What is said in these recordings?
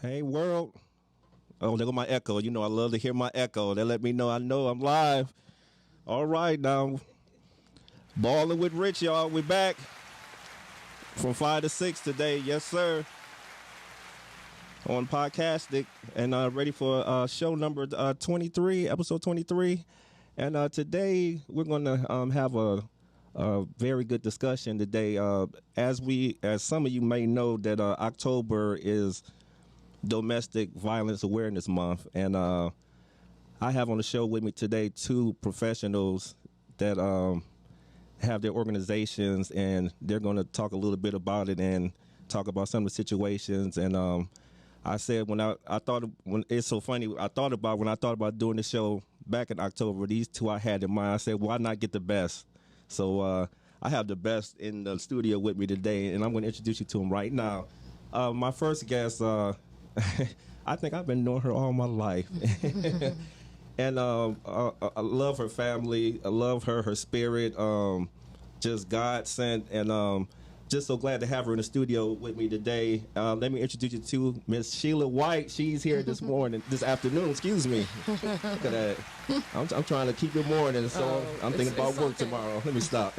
Hey world. Oh, there go my echo. You know I love to hear my echo. They let me know I'm live. All right now. Balling with Rich, y'all. We back from 5 to 6 today. Yes, sir. On Podcastic and ready for show number 23, episode 23. And today we're going to have a very good discussion today. As some of you may know that October is Domestic Violence Awareness Month, and I have on the show with me today two professionals that have their organizations, and they're going to talk a little bit about it and talk about some of the situations. And I said when it's so funny, I thought about doing the show back in October. These two I had in mind. I said, why not get the best? So I have the best in the studio with me today, and I'm going to introduce you to them right now. My first guest, I think I've been knowing her all my life. And I love her family. I love her spirit. Just God sent, and just so glad to have her in the studio with me today. Let me introduce you to Miss Sheila White. She's here this afternoon. Excuse me. Look at that. I'm trying to keep it morning, so I'm thinking about work tomorrow. Let me stop.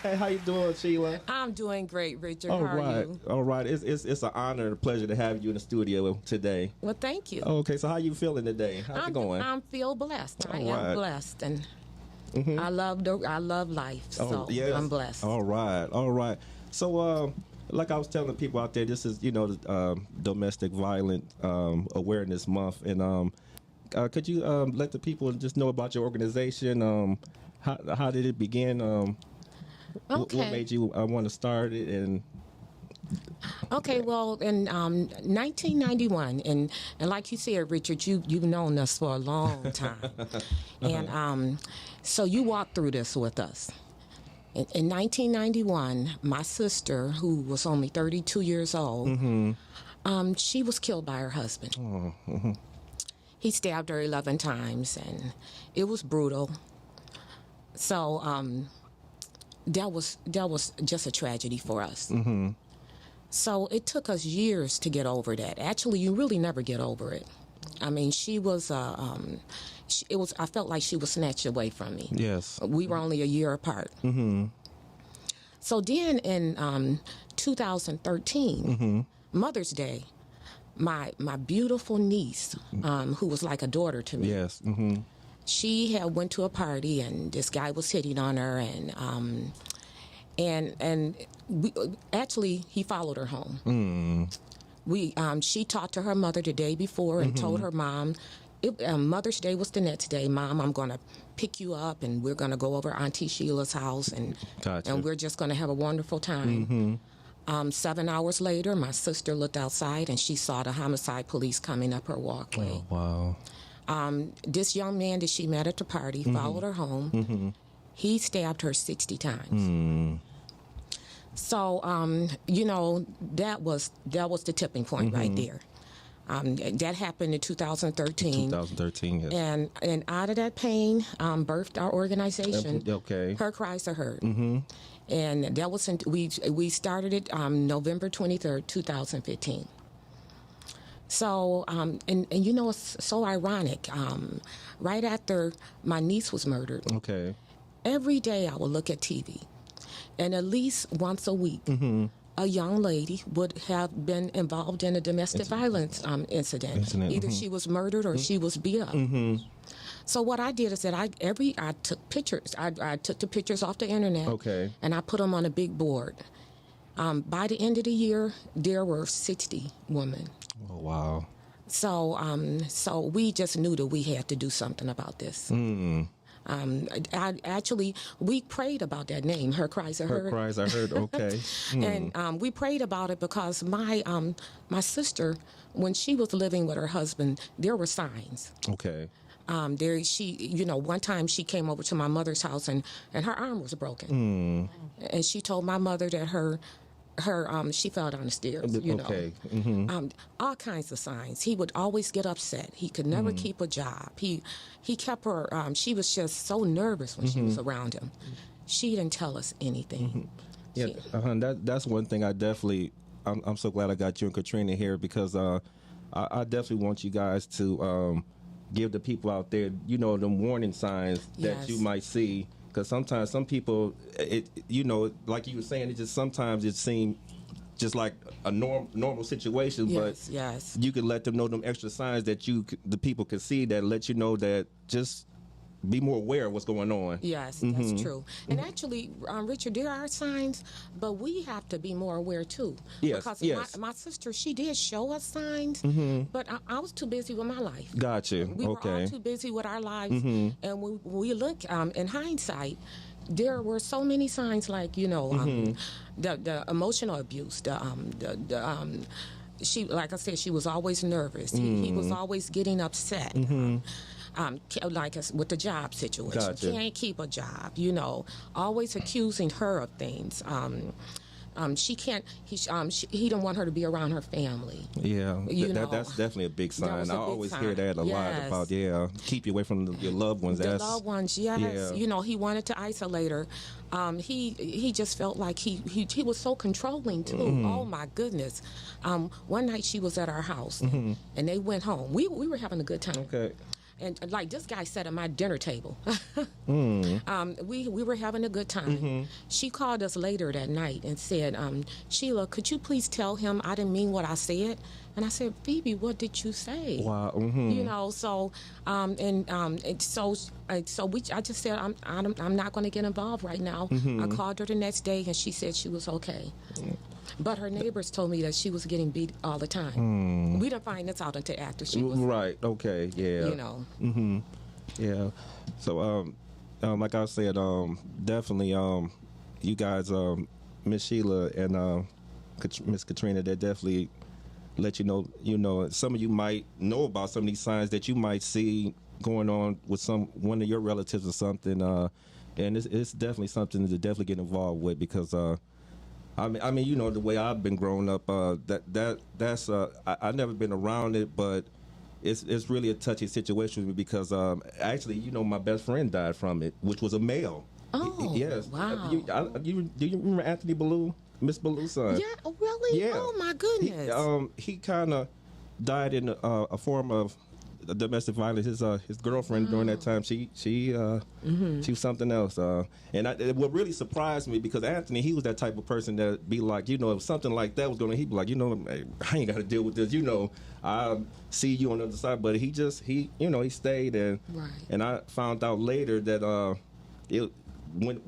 Hey, how you doing, Sheila? I'm doing great, Richard. How are you? All right. It's an honor and a pleasure to have you in the studio today. Well, thank you. Okay, so how you feeling today? How's it going? I feel blessed. I am blessed, and I love life, so yes. I'm blessed. All right. So, like I was telling people out there, this is the Domestic Violence Awareness Month, and could you let the people just know about your organization? How did it begin? Okay. What made you want to start it? And okay, well, in 1991, and like you said, Richard, you've known us for a long time, and so you walked through this with us. In 1991, my sister, who was only 32 years old, she was killed by her husband. He stabbed her 11 times, and it was brutal. So that was just a tragedy for us. So it took us years to get over that. Actually, you really never get over it. I mean, she was I felt like she was snatched away from me. Yes. We were only a year apart. So then in 2013, Mother's Day, my beautiful niece, who was like a daughter to me. Yes. She had went to a party, and this guy was hitting on her, and actually he followed her home. She talked to her mother the day before and told her mom, Mother's Day was the next day. Mom, I'm going to pick you up, and we're going to go over Auntie Sheila's house, and we're just going to have a wonderful time. 7 hours later, my sister looked outside, and she saw the homicide police coming up her walkway. Oh, wow. This young man that she met at the party followed her home. He stabbed her 60 times. So, that was the tipping point right there. That happened in 2013. 2013, yes. And out of that pain, birthed our organization. Okay. Her Cries Are Heard. And that was we started it November 23rd, 2015. So, and it's so ironic. Right after my niece was murdered, every day I would look at TV, and at least once a week, a young lady would have been involved in a domestic violence incident. Either she was murdered or she was beat up. So what I did is that I took pictures. I took the pictures off the internet, and I put them on a big board. By the end of the year, there were 60 women. Oh, wow. So we just knew that we had to do something about this. We prayed about that name, Her Cries Are Heard. Her Cries Are Heard, okay. And we prayed about it because my sister, when she was living with her husband, there were signs. Okay. One time she came over to my mother's house, and her arm was broken. And she told my mother that she fell down the stairs, Okay. All kinds of signs. He would always get upset. He could never keep a job. He kept her, she was just so nervous when she was around him. She didn't tell us anything. Yeah, that's one thing I definitely I'm so glad I got you and Katrina here because I definitely want you guys to give the people out there, you know, them warning signs that you Yes. might see. Because sometimes some people, you know, like you were saying, it just sometimes it seems just like a normal situation, Yes, but yes. you can let them know them extra signs that the people can see that let you know that just be more aware of what's going on. Yes, that's true. And actually, Richard, there are signs, but we have to be more aware too. Yes, Because yes. my sister, she did show us signs, but I was too busy with my life. Gotcha. We were Okay. all too busy with our lives. And when we look in hindsight, there were so many signs like, you know, the emotional abuse, she, like I said, she was always nervous. He was always getting upset. Like with the job situation, Gotcha. can't keep a job. You know, always accusing her of things. She can't. He don't want her to be around her family. Yeah, You know, that's definitely a big that sign. was a I big always sign. hear that a lot Yes. about keep you away from your loved ones. The That's, loved ones, yes. Yeah. You know, he wanted to isolate her. He just felt like he was so controlling too. Oh my goodness. One night she was at our house and they went home. We were having a good time. Okay. And like this guy sat at my dinner table. We were having a good time. She called us later that night and said, Sheila, could you please tell him I didn't mean what I said? And I said, Phoebe, what did you say? Wow. You know, so I just said I'm not going to get involved right now. I called her the next day and she said she was okay. But her neighbors told me that she was getting beat all the time. We didn't find this out until after she was, Right. Okay. Yeah. you know. Yeah. So, like I said, definitely, you guys, Miss Sheila and Miss Katrina, they definitely let you know. You know, some of you might know about some of these signs that you might see going on with one of your relatives or something. And it's definitely something to definitely get involved with because. I mean, you know, the way I've been growing up, that's I've never been around it, but it's really a touchy situation with me because actually, you know, my best friend died from it, which was a male. Oh, Yes. wow. Do you remember Anthony Ballou, Miss Ballou's son? Yeah, oh, really? Yeah. Oh, my goodness. He kind of died in a form of domestic violence. His girlfriend during that time, she was something else. And what really surprised me because Anthony, he was that type of person that be like, you know, if something like that was going on, he'd be like, you know, hey, I ain't got to deal with this. You know, I see you on the other side. But he stayed and I found out later that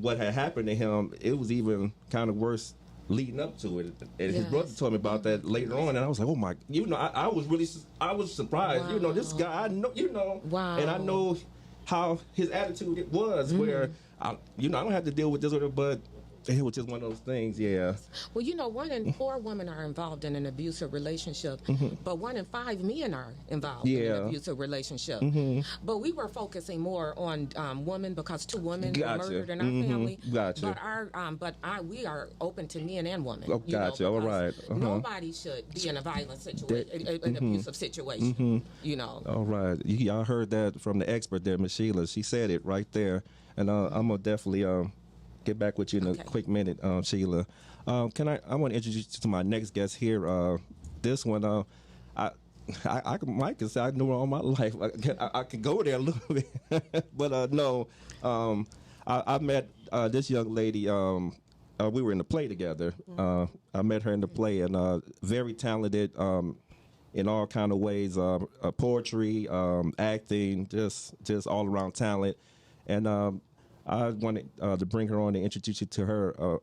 what had happened to him, it was even kind of worse leading up to it, and his brother told me about that later on, and I was like, "Oh my!" You know, I was surprised. Wow. You know, this guy, I know, you know, Wow. and I know how his attitude was, where I don't have to deal with this with her, but it was just one of those things. Yeah. Well, you know, 1 in 4 women are involved in an abusive relationship, but 1 in 5 men are involved in an abusive relationship. But we were focusing more on women because 2 women were murdered in our family. Gotcha. But we are open to men and women. Oh, gotcha. All right. Nobody should be in a violent situation, an abusive situation. You know. All right. Y'all heard that from the expert there, Miss Sheila. She said it right there, and I'm gonna definitely get back with you in a quick minute, Sheila. I want to introduce you to my next guest here. This one, Mike can say I knew her all my life. I can go there a little bit, but no. I met this young lady. We were in the play together. I met her in the play, and very talented in all kind of ways. Poetry, acting, just all around talent, and. I wanted to bring her on and introduce you to her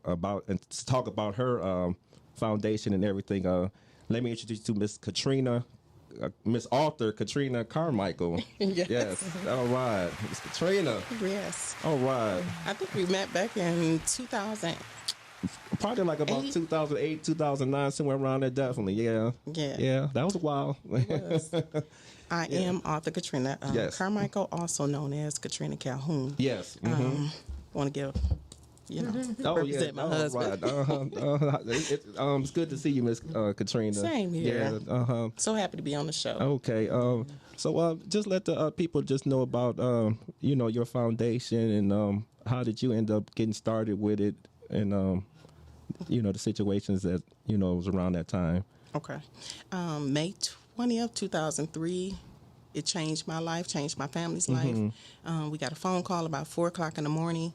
and to talk about her foundation and everything. Let me introduce you to Miss Katrina, Miss Author Katrina Carmichael. Yes. All right. Miss Katrina. Yes. All right. I think we met back in 2000. Probably like about 2008, 2009, somewhere around there. Definitely. Yeah. Yeah. Yeah. That was a while. I am author Katrina Yes. Carmichael, also known as Katrina Calhoun. Yes. Want to give, Oh, yeah. represent my husband. Right. It's good to see you, Miss Katrina. Same here. Yeah. So happy to be on the show. Okay. So just let the people just know about your foundation and how did you end up getting started with it and the situations that was around that time. Okay. May 20th, 2003, it changed my life, changed my family's life. We got a phone call about 4 o'clock in the morning.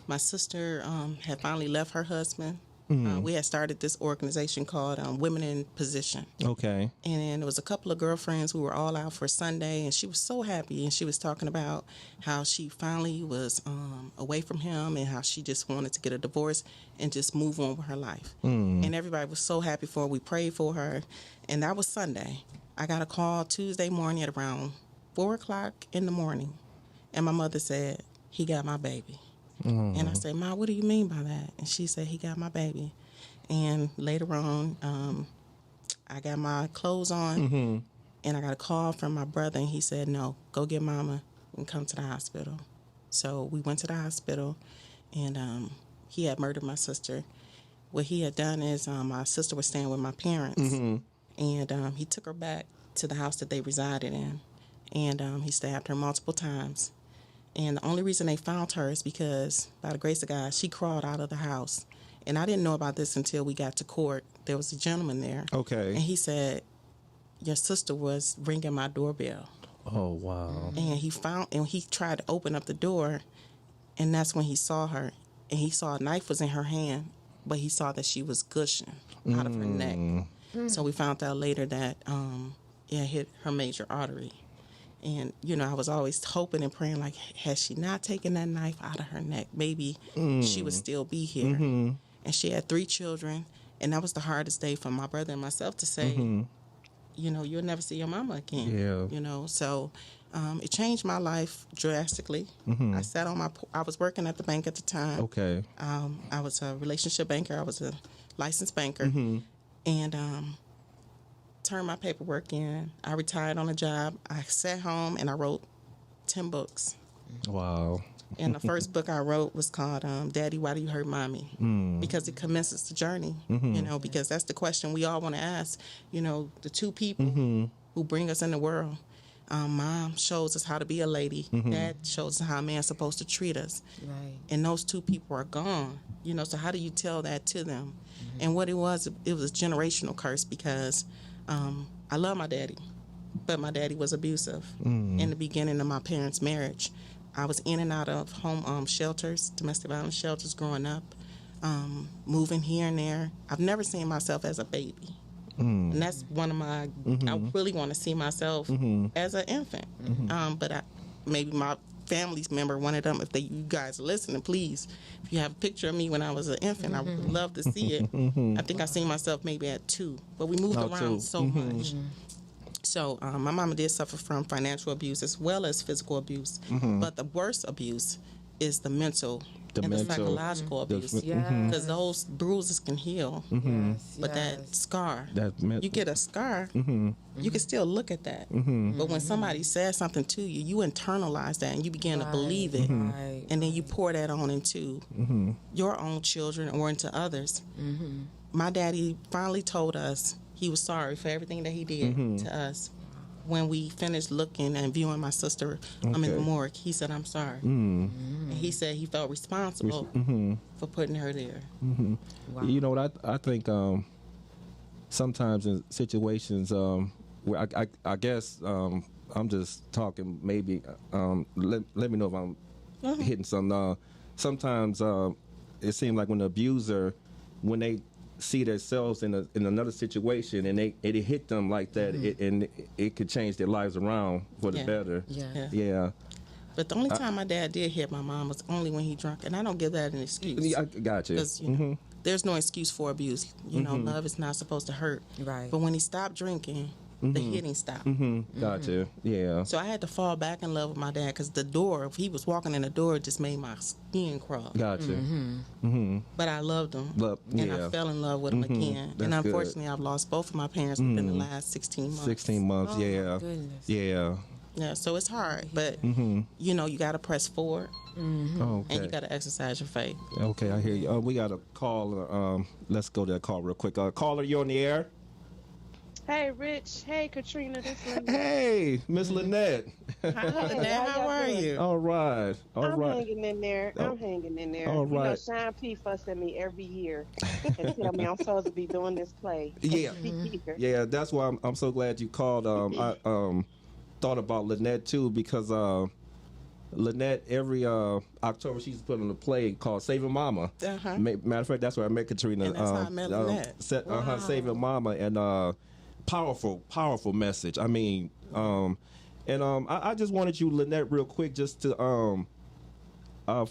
My sister had finally left her husband. We had started this organization called Women in Position. Okay. And there was a couple of girlfriends who were all out for Sunday, and she was so happy. And she was talking about how she finally was away from him and how she just wanted to get a divorce and just move on with her life. And everybody was so happy for her. We prayed for her. And that was Sunday. I got a call Tuesday morning at around 4 o'clock in the morning. And my mother said, "He got my baby." And I said, "Ma, what do you mean by that?" And she said, "He got my baby." And later on, I got my clothes on, and I got a call from my brother, and he said, "No, go get Mama and come to the hospital." So we went to the hospital, and he had murdered my sister. What he had done is my sister was staying with my parents, and he took her back to the house that they resided in, and he stabbed her multiple times. And the only reason they found her is because, by the grace of God, she crawled out of the house. And I didn't know about this until we got to court. There was a gentleman there. Okay. And he said, "Your sister was ringing my doorbell." Oh, wow. And he tried to open up the door, and that's when he saw her. And he saw a knife was in her hand, but he saw that she was gushing out of her neck. So we found out later that it hit her major artery. And, I was always hoping and praying, like, had she not taken that knife out of her neck, maybe she would still be here. And she had 3 children, and that was the hardest day for my brother and myself to say, you'll never see your mama again. Yeah. So it changed my life drastically. I sat on I was working at the bank at the time. Okay. I was a relationship banker. I was a licensed banker. And turned my paperwork in. I retired on a job. I sat home and I wrote 10 books. Wow. And the first book I wrote was called Daddy, Why Do You Hurt Mommy? Because it commences the journey, because that's the question we all want to ask. The 2 people who bring us in the world. Mom shows us how to be a lady. Dad shows us how a man's supposed to treat us. Right. And those 2 people are gone. So how do you tell that to them? And what it was a generational curse because I love my daddy, but my daddy was abusive. In the beginning of my parents' marriage, I was in and out of home shelters, domestic violence shelters growing up, moving here and there. I've never seen myself as a baby. And that's one of my, I really want to see myself as an infant. But maybe my family's member, one of them, if you guys are listening, please, if you have a picture of me when I was an infant, I would love to see it. I think I seen myself maybe at 2, but we moved around so much. So my mama did suffer from financial abuse as well as physical abuse, but the worst abuse is the mental and the psychological abuse, because those bruises can heal, but that scar, you get a scar, you can still look at that, but when somebody says something to you, you internalize that and you begin to believe it, and then you pour that on into your own children or into others. My daddy finally told us he was sorry for everything that he did to us. When we finished looking and viewing my sister in the morgue, he said, "I'm sorry." And he said he felt responsible for putting her there. Wow. You know what, I think sometimes in situations where I guess I'm just talking, maybe let me know if I'm hitting something. Sometimes it seems like when the abuser, when they see themselves in another situation and it hit them like that, it could change their lives around for the better. Yeah. But the only time my dad did hit my mom was only when he drunk, and I don't give that an excuse. Yeah, I got you. Because there's no excuse for abuse. Love is not supposed to hurt. Right. But when he stopped drinking, the hitting stopped. Gotcha. Yeah. So I had to fall back in love with my dad because the door, if he was walking in the door, it just made my skin crawl. Gotcha. But I loved him. And I fell in love with him again. That's and unfortunately, I've lost both of my parents within the last 16 months. 16 months, Oh, yeah. my goodness. Yeah. Yeah, so it's hard. But, you got to press forward. Okay. And you got to exercise your faith. Okay, I hear you. We got a caller. Let's go to that call real quick. Caller, you on the air? Hey, Rich. Hey, Katrina. This is Hey, Miss Lynette. Hi, Lynette. How y'all are doing? you? All right. All I'm right. hanging in there. Oh, I'm hanging in there. all You know, right. Sean P fuss at me every year and tell me I'm supposed to be doing this play Yeah. every year. Yeah, that's why I'm so glad you called. I thought about Lynette too because Lynette every October she's putting a play called Saving Mama. Uh-huh. Matter of fact, that's where I met Katrina. And that's how I met Lynette. Saving Mama, and powerful message. I mean, I just wanted you, Lynette, real quick, just to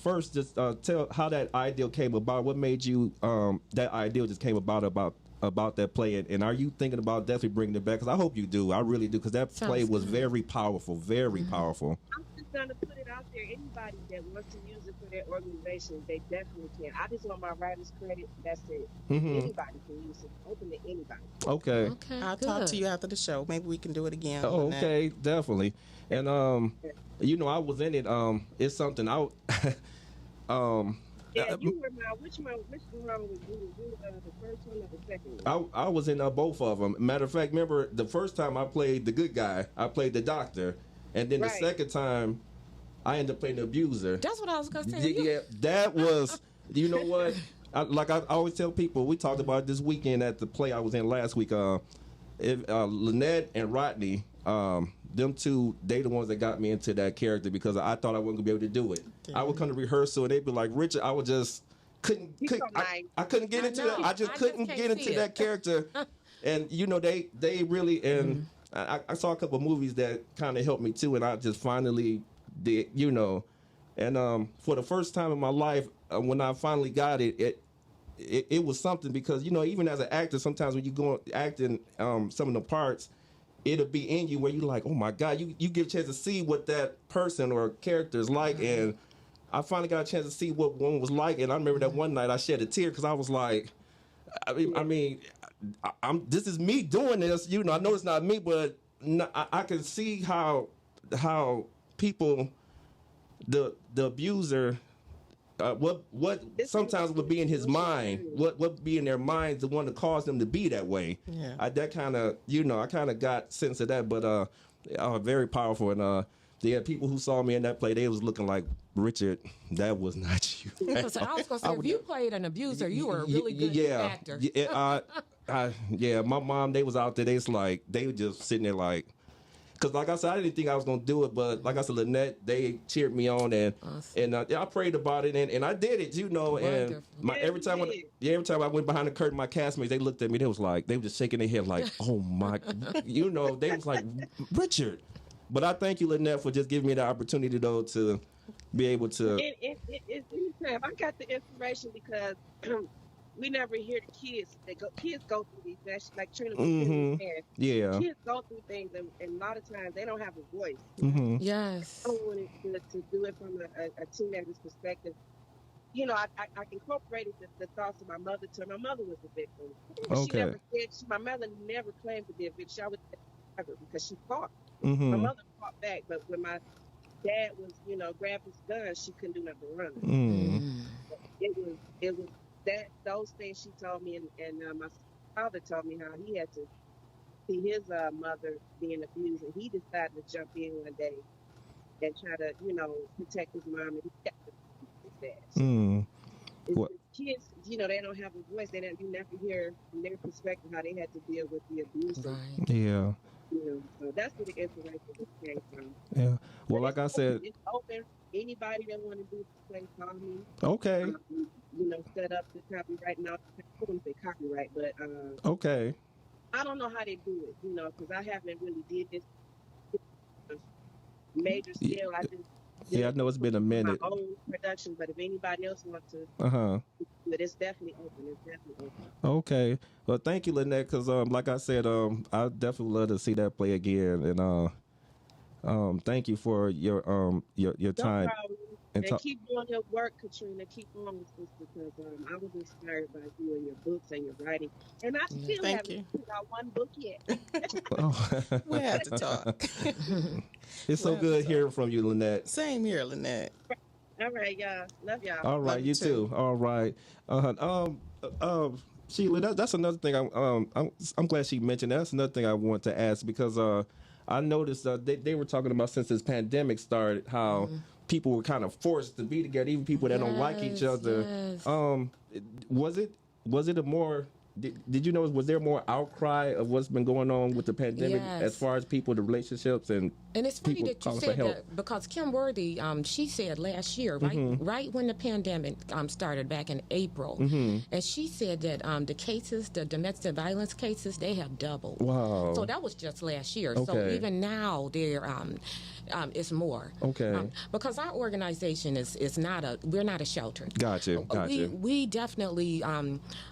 first just tell how that ideal came about. What made you that ideal just came about that play, and are you thinking about definitely bringing it back? Because I hope you do. I really do, because that play was very powerful, very powerful. I'm just gonna put it out there. Anybody that wants to use it for their organization, they definitely can. I just want my writer's credit. That's it. Anybody can use it. Open to anybody. Okay. Okay. I'll talk to you after the show. Maybe we can do it again. Oh, Lynette. okay, definitely. And you know, I was in it. It's something I. Yeah, you were now. Which one was you? The first one or the second one? I was in both of them. Matter of fact, remember the first time I played the good guy, I played the doctor, and then the Right. second time, I ended up playing the abuser. That's what I was gonna say. Yeah, that was. You know what? I always tell people, we talked about it this weekend at the play I was in last week. Lynette and Rodney, them two, they the ones that got me into that character because I thought I wasn't gonna be able to do it. I would come to rehearsal and they'd be like, Richard, I would just I couldn't get into it. I just couldn't can't get see into it. that character. And you know, they really, and I saw a couple of movies that kind of helped me too, and I just finally did, you know. And for the first time in my life, when I finally got it, it was something, because you know, even as an actor, sometimes when you go acting some of the parts, it'll be in you where you're like, oh my God, you get a chance to see what that person or character is like. And I finally got a chance to see what one was like. And I remember that one night I shed a tear because I was like, I'm this is me doing this. You know, I know it's not me, but I can see how people, the abuser, what sometimes would be in his mind, what would be in their minds, the one that caused them to be that way. Yeah. That kind of, you know, I kind of got sense of that, but very powerful. And yeah, people who saw me in that play, they was looking like, Richard, that was not you. Because I was gonna say, if you played an abuser, you were a really good actor. Yeah, my mom, they was out there, they were just sitting there like, because like I said, I didn't think I was going to do it, but like I said, Lynette, they cheered me on, and Awesome. and I prayed about it, and I did it, you know. And every time I went behind the curtain, my castmates, they looked at me, they were just shaking their head like, oh my, you know, they was like, Richard. But I thank you, Lynette, for just giving me the opportunity though to be able to. Anytime. I got the inspiration because we never hear the kids. Kids go through these things, like Trina was saying. Yeah. Kids go through things, and a lot of times they don't have a voice. Yes. I wanted to do it from a teenager's perspective. You know, I incorporated the thoughts of my mother to her. My mother was a victim. Okay. My mother never claimed to be a victim. She always said because she fought. Mm-hmm. My mother fought back, but when my dad was, you know, grabbed his gun, she couldn't do nothing but run. It was those things she told me, and my father told me how he had to see his mother being abused, and he decided to jump in one day and try to, you know, protect his mom, and he kept his dad. So kids, you know, they don't have a voice. You never hear from their perspective how they had to deal with the abuse. Right. Yeah. You know, so that's where the inspiration came from. Yeah. Well, like I said, it's open. Anybody that want to do this play, call me. Okay. You know, set up the copyright. Now, I don't say copyright, but okay. I don't know how they do it. You know, because I haven't really did this major scale. I just I know it's been a minute. My own production, but if anybody else wants to, but it's definitely open. It's definitely open. Okay. Well, thank you, Lynette, because like I said, I definitely love to see that play again, and thank you for your time. No problem. And keep doing your work, Katrina. Keep on with this, because I was inspired by you and your books and your writing. And I still haven't got one book yet. We have to talk. It's so good hearing from you, Lynette. Same here, Lynette. All right, y'all. Love y'all. All right, Love you too. All right. Sheila, that's another thing. I'm glad she mentioned that. That's another thing I want to ask, because I noticed they were talking about since this pandemic started how people were kind of forced to be together, even people that don't like each other. Yes. Was it a more did you notice, was there more outcry of what's been going on with the pandemic Yes. as far as people, the relationships, and it's funny people that you calling for said help? that because Kim Worthy, she said last year, right when the pandemic started back in April, and she said that the cases, the domestic violence cases, they have doubled. Wow. So that was just last year. So Okay. even now, there it's more. Okay. Because our organization we're not a shelter. Gotcha. We definitely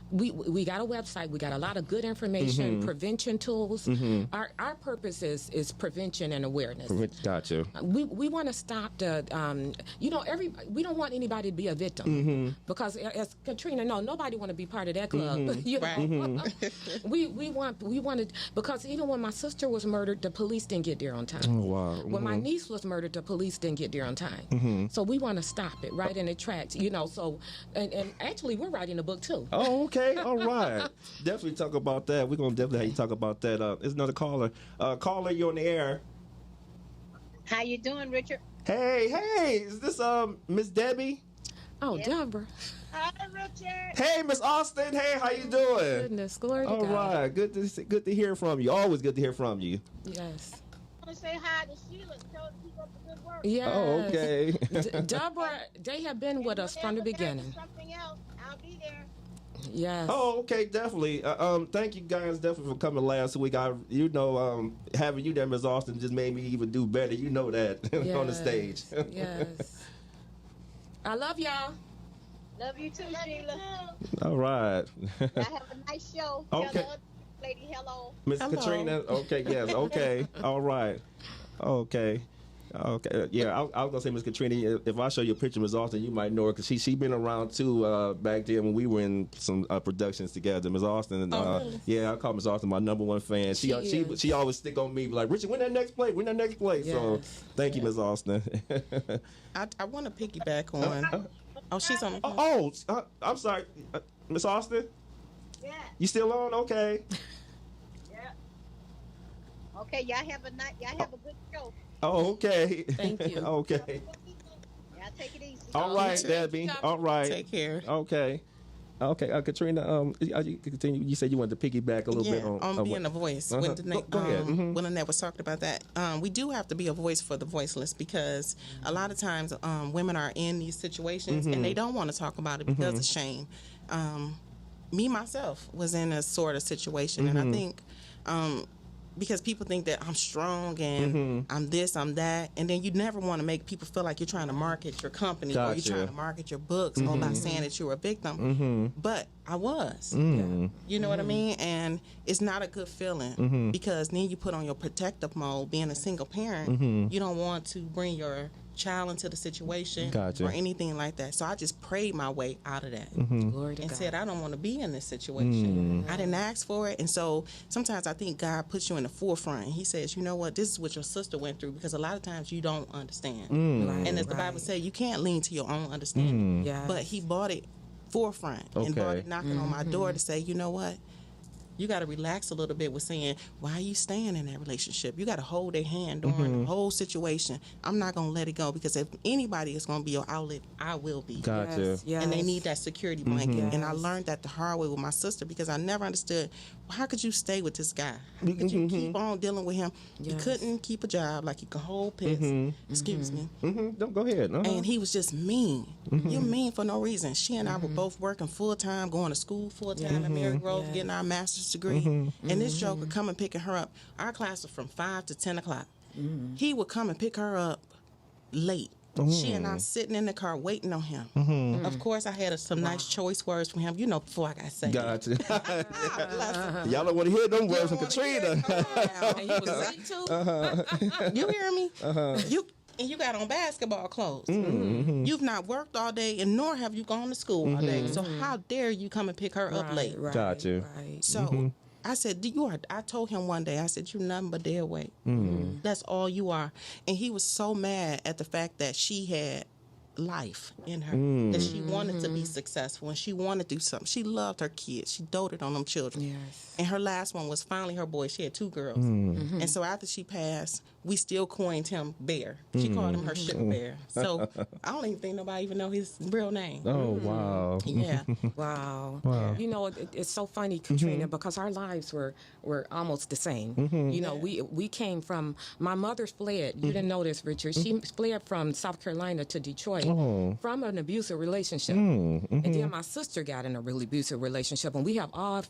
we got a website. We got a lot of good information, prevention tools. Our purpose is prevention and awareness. Gotcha. We want to stop the we don't want anybody to be a victim because as Katrina, nobody want to be part of that club. You know? we want to, because even when my sister was murdered, the police didn't get there on time. Oh, wow. When my niece was murdered, the police didn't get there on time. So we want to stop it right in the tracks. So and actually we're writing a book too. Oh, okay. All right. Definitely talk about that. We're going to definitely have you talk about that. There's another caller. Caller, you're on the air. How you doing, Richard? Hey, is this Miss Debbie? Oh, Yeah. Deborah. Hi, Richard. Hey, Miss Austin. Hey, how you doing? Goodness, glory to All God. right. Good to hear from you. Always good to hear from you. Yes. I want to say hi to Sheila. Tell her to keep up the good work. Yes. Oh, okay. Deborah, they have been with us from the beginning. Something else. I'll be there. Yes. Oh, okay, definitely. Thank you guys definitely for coming last week. Having you there, Miss Austin, just made me even do better. You know that on the stage. Yes. I love y'all. Love you too, Sheila. All right, Y'all have a nice show. Tell Okay. the other lady hello. Miss Hello. Katrina. Okay, yes. Okay, all right. Okay. Yeah, I was gonna say, Miss Katrina, if I show you a picture of Miss Austin, you might know her because she been around too back then when we were in some productions together. Miss Austin, really? yeah, I call Miss Austin my #1 fan. She always stick on me, like, Richard, win that next play. So Yes. thank you, Miss Austin. I want to piggyback on. Oh, she's on. I'm sorry, Miss Austin, Yeah. you still on? Okay. Yeah. Okay, y'all have a good show. Oh, okay. Thank you. Okay. Y'all take it easy. All right, too. Debbie. All right. Take care. Okay. Katrina, you continue. You said you wanted to piggyback a little bit on being a voice. Uh-huh. Go ahead. When Annette was talking about that, we do have to be a voice for the voiceless because a lot of times women are in these situations and they don't want to talk about it because of shame. Me, myself, was in a sort of situation, and I think because people think that I'm strong and I'm this, I'm that, and then you never want to make people feel like you're trying to market your company or Gotcha. you're trying to market your books or by saying that you're a victim. But I was. You know what I mean? And it's not a good feeling because then you put on your protective mode. Being a single parent, you don't want to bring your child into the situation Gotcha. or anything like that. So I just prayed my way out of that Glory to and God. said, I don't want to be in this situation. I didn't ask for it. And so sometimes I think God puts you in the forefront. And he says, you know what, this is what your sister went through, because a lot of times you don't understand. Right, And as the Bible right. says, you can't lean to your own understanding. Yes. But he brought it forefront and brought Okay. it knocking on my door to say, you know what? You got to relax a little bit with saying, why are you staying in that relationship? You got to hold their hand during the whole situation. I'm not going to let it go, because if anybody is going to be your outlet, I will be. Gotcha. Yes, yes. And they need that security blanket. And I Yes. learned that the hard way with my sister, because I never understood, how could you stay with this guy? How could you keep on dealing with him? You Yes. couldn't keep a job, like you could hold piss. Excuse me. Don't go ahead. And he was just mean. You're mean for no reason. She and I were both working full time, going to school full time at Mary Grove, Yes. getting our master's degree. And this joker come and picking her up. Our class was from 5 to 10 o'clock. He would come and pick her up late. She and I sitting in the car waiting on him. Of course, I had some nice choice words from him, before I got saved. Gotcha. Y'all don't want to hear them words from Katrina. And he was late too. You hear me? You got on basketball clothes. You've not worked all day, and nor have you gone to school all day. So how dare you come and pick her up late? Right, Gotcha. Right. So I said, I told him one day, I said, you're nothing but dead weight. That's all you are. And he was so mad at the fact that she had life in her, that she wanted to be successful and she wanted to do something. She loved her kids. She doted on them children. Yes. And her last one was finally her boy. She had 2 girls. And so after she passed, we still coined him Bear. She called him her sugar bear. So I don't even think nobody even know his real name. Oh, wow. Yeah. Wow. Wow. You know, it's so funny, Katrina, because our lives were almost the same. You know, we came from, my mother fled. You didn't know this, Richard. She fled from South Carolina to Detroit from an abusive relationship. And then my sister got in a really abusive relationship. And we have all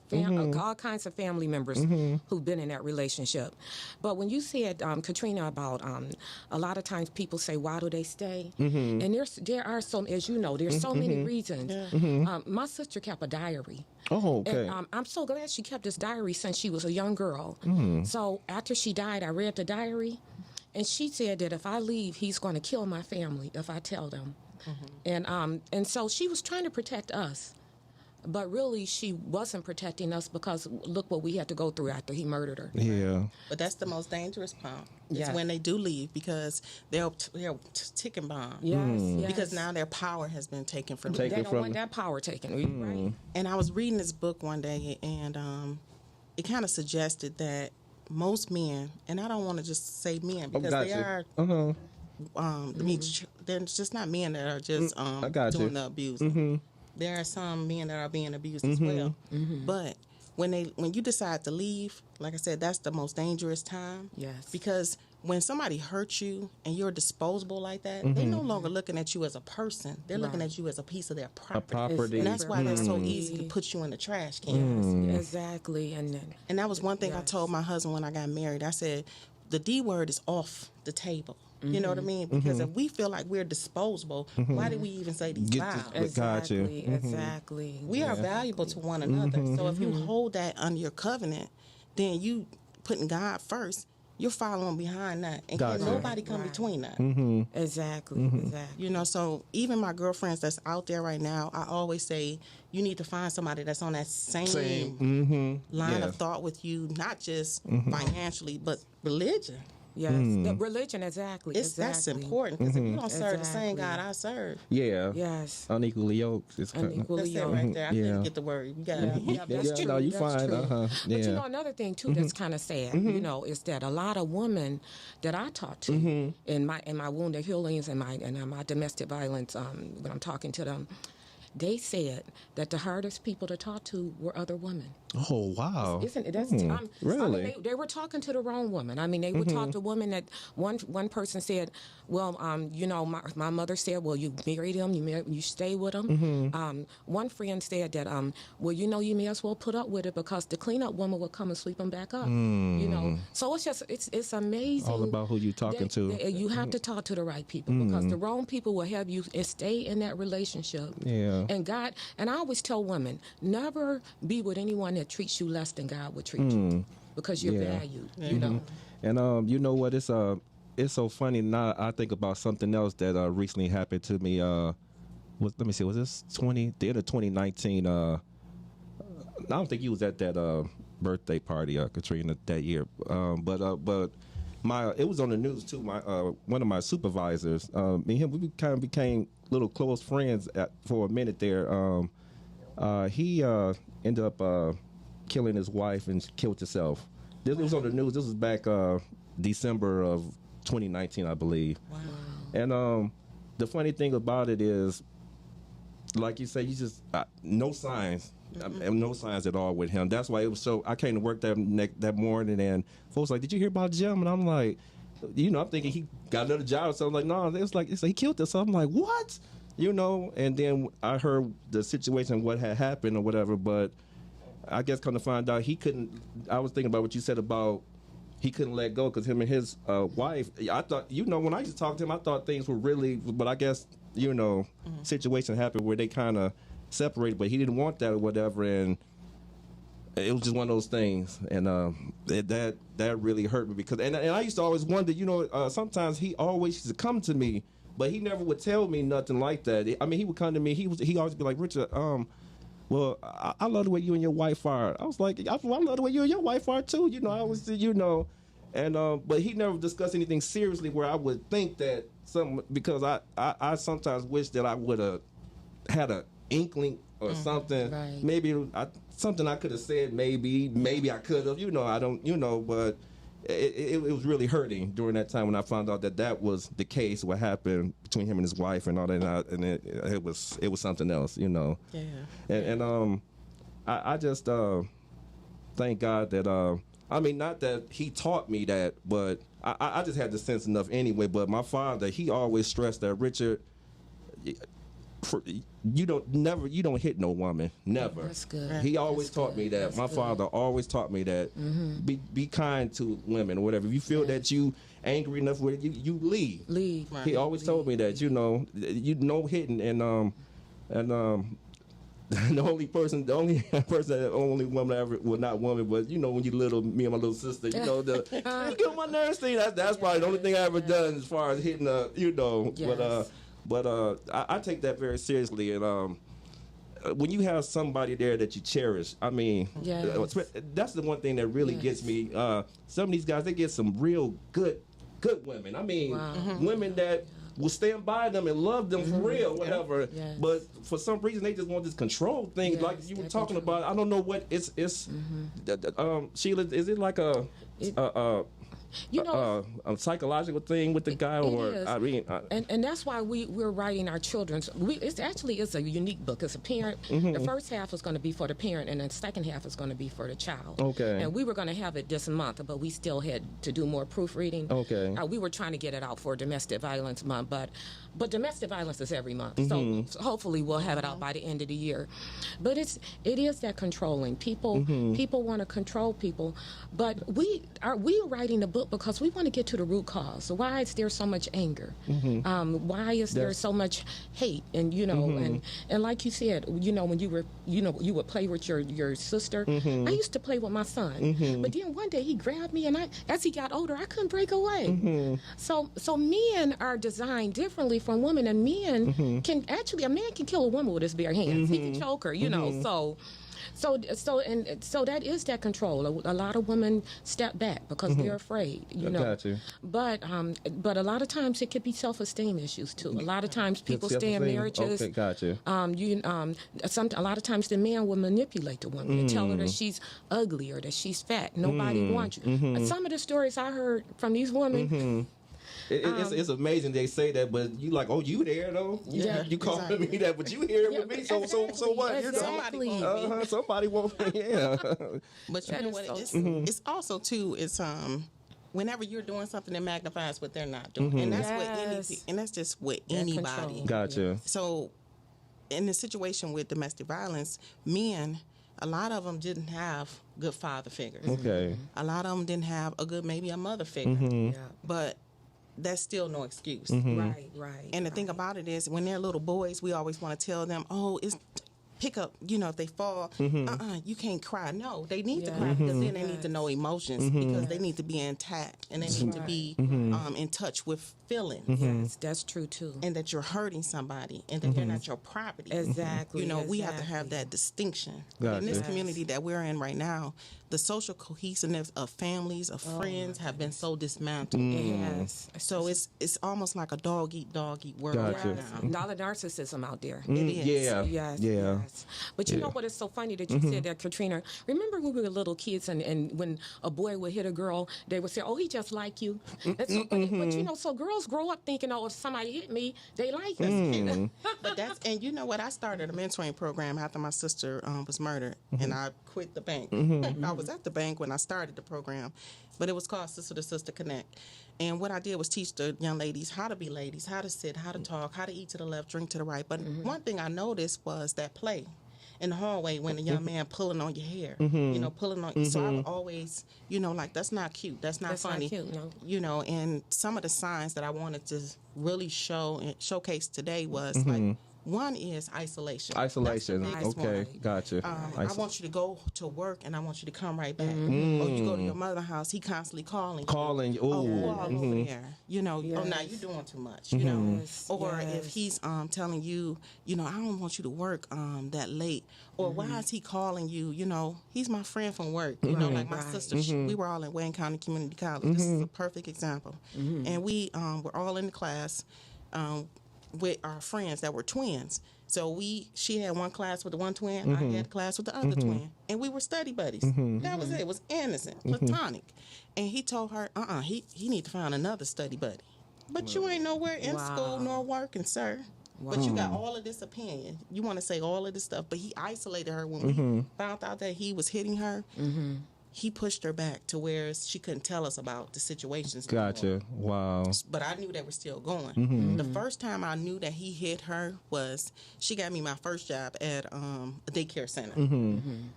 kinds of family members who've been in that relationship. But when you said, Katrina, about a lot of times people say, why do they stay? And there are some, as you know, there's so many reasons. My sister kept a diary. Oh, okay. And, I'm so glad she kept this diary since she was a young girl. So after she died, I read the diary, and she said that if I leave, he's going to kill my family if I tell them. And so she was trying to protect us. But really, she wasn't protecting us because look what we had to go through after he murdered her. Yeah. But that's the most dangerous part. It's Yes. when they do leave, because they're ticking bomb. Yes. Because now their power has been taken from them. They Taken don't from want that power taken. Right. And I was reading this book one day, and it kind of suggested that most men, and I don't want to just say men, because they are, I mean, they're just not men that are just doing the abuse. There are some men that are being abused as well. But when you decide to leave, like I said, that's the most dangerous time. Yes. Because when somebody hurts you and you're disposable like that, they're no longer looking at you as a person. They're looking at you as a piece of their property. And that's why they're so easy to put you in the trash can. Exactly. And And that was one thing I told my husband when I got married. I said, the D word is off the table. You know what I mean? Because if we feel like we're disposable, why did we even say these vows? Gotcha. Exactly. We are valuable to one another. So if you hold that under your covenant, then you putting God first, you're following behind that. And Gotcha. can nobody come between that. Exactly. Exactly. You know, so even my girlfriends that's out there right now, I always say, you need to find somebody that's on that same line of thought with you, not just financially, but religion. Yes, the religion, exactly. That's important, because if you don't serve the same God I serve. Yeah. Yes. Unequally yoked. It's Unequally That's it yoked. right there. I couldn't get the word. You got it. Yeah, that's true. No, you That's fine. true. But you know, Yeah. another thing too that's kind of sad, you know, is that a lot of women that I talk to in my wounded healings and my domestic violence, when I'm talking to them, they said that the hardest people to talk to were other women. Oh, wow. Isn't it? That's Really? I mean, they were talking to the wrong woman. I mean, they would talk to women that one person said, well, you know, my mother said, well, you married him, you stay with him. One friend said that, well, you know, you may as well put up with it because the cleanup woman will come and sweep him back up. You know, so it's just it's amazing. All about who you talking to. You have to talk to the right people because the wrong people will have you stay in that relationship. Yeah. And God, and I always tell women, never be with anyone that treats you less than God would treat you, because you're valued. You know. And you know what? It's so funny now. I think about something else that recently happened to me. Let me see. Was this the end of 2019? I don't think you was at that birthday party, Katrina, that year. But it was on the news too. My one of my supervisors, me and him, we kind of became little close friends for a minute there. He ended up killing his wife and killed himself. This was on the news. This was back December of 2019, I believe. Wow. And the funny thing about it is, like you say, you just no signs. No signs at all with him. That's why it was so. I came to work that morning, and folks like, "Did you hear about Jim?" And I'm like, you know, I'm thinking he got another job. So I'm like, no, it's like he killed us. So I'm like, what? You know. And then I heard the situation, what had happened or whatever. But I guess come to find out, he couldn't. I was thinking about what you said about he couldn't let go because him and his wife. I thought, you know, when I used to talk to him, I thought things were really. But I guess, you know, situation happened where they kind of separated, but he didn't want that or whatever, and it was just one of those things, and that really hurt me because, and I used to always wonder, you know, sometimes he always used to come to me, but he never would tell me nothing like that. I mean, he would come to me, he always be like, Richard, well, I love the way you and your wife are. I was like, I love the way you and your wife are too, you know. I was, you know, And but he never discussed anything seriously where I would think that because I sometimes wish that I would have had a inkling or something. Right. Maybe something I could have said. Maybe I could have. I don't. But it was really hurting during that time when I found out that was the case. What happened between him and his wife and all that, and it was something else. Yeah. And I just thank God that I mean, not that he taught me that, but I just had the sense enough anyway. But my father, he always stressed that, Richard, you don't hit no woman, never. That's good. He always taught me that. That's My good. father always taught me that. Be kind to women or whatever. If you feel that you angry enough with it, you leave. Leave. Right. He always told me that. No hitting and the only woman ever, well, not woman, but when you little, me and my little sister, you get on my nerves thing. That's probably the only thing I ever done as far as hitting Yes. But I take that very seriously. And when you have somebody there that you cherish, I mean, Yes. that's the one thing that really Yes. gets me. Some of these guys, they get some real good women. I mean, Wow. women that will stand by them and love them for real, whatever. Yes. But for some reason, they just want this control thing, Yes, like you were that talking control. about. I don't know what it's. Sheila, is it like a psychological thing with the guy, it or is. I mean, And that's why we're writing our children's. It's a unique book. It's a parent. The first half is going to be for the parent, and the second half is going to be for the child. Okay. And we were going to have it this month, but we still had to do more proofreading. Okay. We were trying to get it out for Domestic Violence Month, but domestic violence is every month. So hopefully we'll have it out by the end of the year. But it is that controlling. People want to control people, but we are writing the book because we want to get to the root cause. Why is there so much anger? Why is there so much hate? And and like you said, when you were you would play with your sister. I used to play with my son, but then one day he grabbed me, and as he got older, I couldn't break away. So men are designed differently from women, and men can actually, a man can kill a woman with his bare hands. He can choke her, So that is that control. A lot of women step back because they're afraid, Got you. But a lot of times it could be self-esteem issues too. A lot of times people stay in marriages. Okay, got you. A lot of times the man will manipulate the woman and tell her that she's ugly or that she's fat. Nobody wants you. And some of the stories I heard from these women. It's amazing they say that, but you like, oh, you there though? Yeah, you calling me that, but you here with me. So what? Exactly. Somebody won't. Yeah. But you know what? It's also too. It's whenever you're doing something that magnifies what they're not doing, and that's what anything, and that's just with anybody. control. Gotcha. So, in the situation with domestic violence, men, a lot of them didn't have good father figures. Okay. A lot of them didn't have maybe a mother figure. Yeah. But that's still no excuse. Right. And the thing about it is, when they're little boys, we always want to tell them, oh, it's pick up, if they fall, you can't cry. No, they need to cry because then they need to know emotions because they need to be intact and they need to be in touch with feelings. Yes, that's true too. And that you're hurting somebody and that they're not your property. Exactly. We have to have that distinction. Gotcha. In this community that we're in right now, the social cohesiveness of families, of friends have been so dismantled. Yes. So it's almost like a dog eat world Gotcha. right now. All the narcissism out there. It is. Yeah. Yes. Yeah. Yes. But you know what is so funny that you said that, Katrina? Remember when we were little kids and when a boy would hit a girl, they would say, oh, he just like you. That's so funny. But so girls grow up thinking, oh, if somebody hit me, they like us. But and you know what? I started a mentoring program after my sister was murdered, and I quit the bank. I was at the bank when I started the program, but it was called Sister to Sister Connect. And what I did was teach the young ladies how to be ladies, how to sit, how to talk, how to eat to the left, drink to the right. But one thing I noticed was that play in the hallway when a young man pulling on your hair, pulling on. So I would always, like, that's not cute, that's not funny, not cute, no. And some of the signs that I wanted to really show and showcase today was like, One is isolation. Isolation. That's the biggest Okay, one. gotcha. I want you to go to work and I want you to come right back. Or you go to your mother's house, he constantly calling you. Calling. Oh, Ooh. who all over there? You know, oh, now you're doing too much, you know. Or if he's telling you, you know, I don't want you to work that late. Or why is he calling you? You know, he's my friend from work. You know, like my sister, we were all at Wayne County Community College. This is a perfect example. And we were all in the class with our friends that were twins. So she had one class with the one twin, I had a class with the other twin, and we were study buddies. That was it. It was innocent, platonic. And he told her, he need to find another study buddy. But you ain't nowhere in school nor working, sir. But you got all of this opinion. You want to say all of this stuff, but he isolated her when we found out that he was hitting her. He pushed her back to where she couldn't tell us about the situations. Gotcha. Wow. But I knew they were still going. The first time I knew that he hit her was she got me my first job at a daycare center.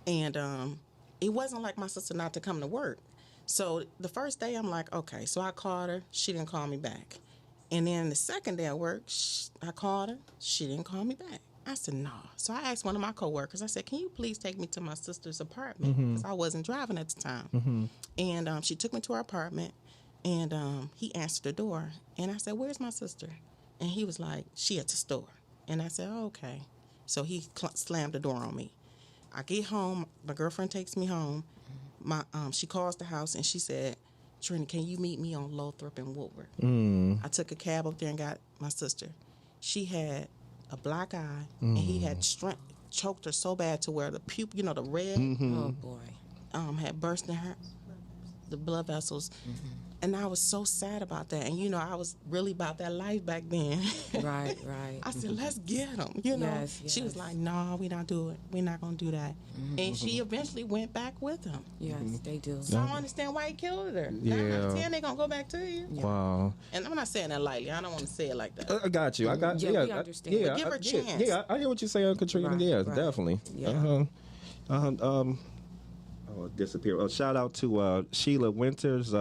And it wasn't like my sister not to come to work. So the first day I'm like, okay. So I called her. She didn't call me back. And then the second day at work, I called her. She didn't call me back. I said, no. So I asked one of my coworkers, I said, can you please take me to my sister's apartment? Because I wasn't driving at the time. And she took me to her apartment, and he answered the door. And I said, where's my sister? And he was like, she at the store. And I said, oh, okay. So he slammed the door on me. I get home. My girlfriend takes me home. She calls the house, and she said, Trini, can you meet me on Lothrop and Woodward? I took a cab up there and got my sister. She had a black eye, and he had choked her so bad to where the pupil, you know, the red, Oh boy, had burst in the blood vessels. And I was so sad about that. And, you know, I was really about that life back then. right. I said, let's get him, you know. Yes, She was like, no, we don't do it. We're not going to do that. And she eventually went back with him. Yes, they do. So I don't understand why he killed her. 9 out of 10, they're going to go back to you. Wow. And I'm not saying that lightly. I don't want to say it like that. I got you. Yeah, we understand. Yeah, But give her a yeah, chance. Yeah, I hear what you're saying, Katrina. Right, Yeah, right. definitely. Yeah. Oh, it disappeared. Shout out to Sheila Winters.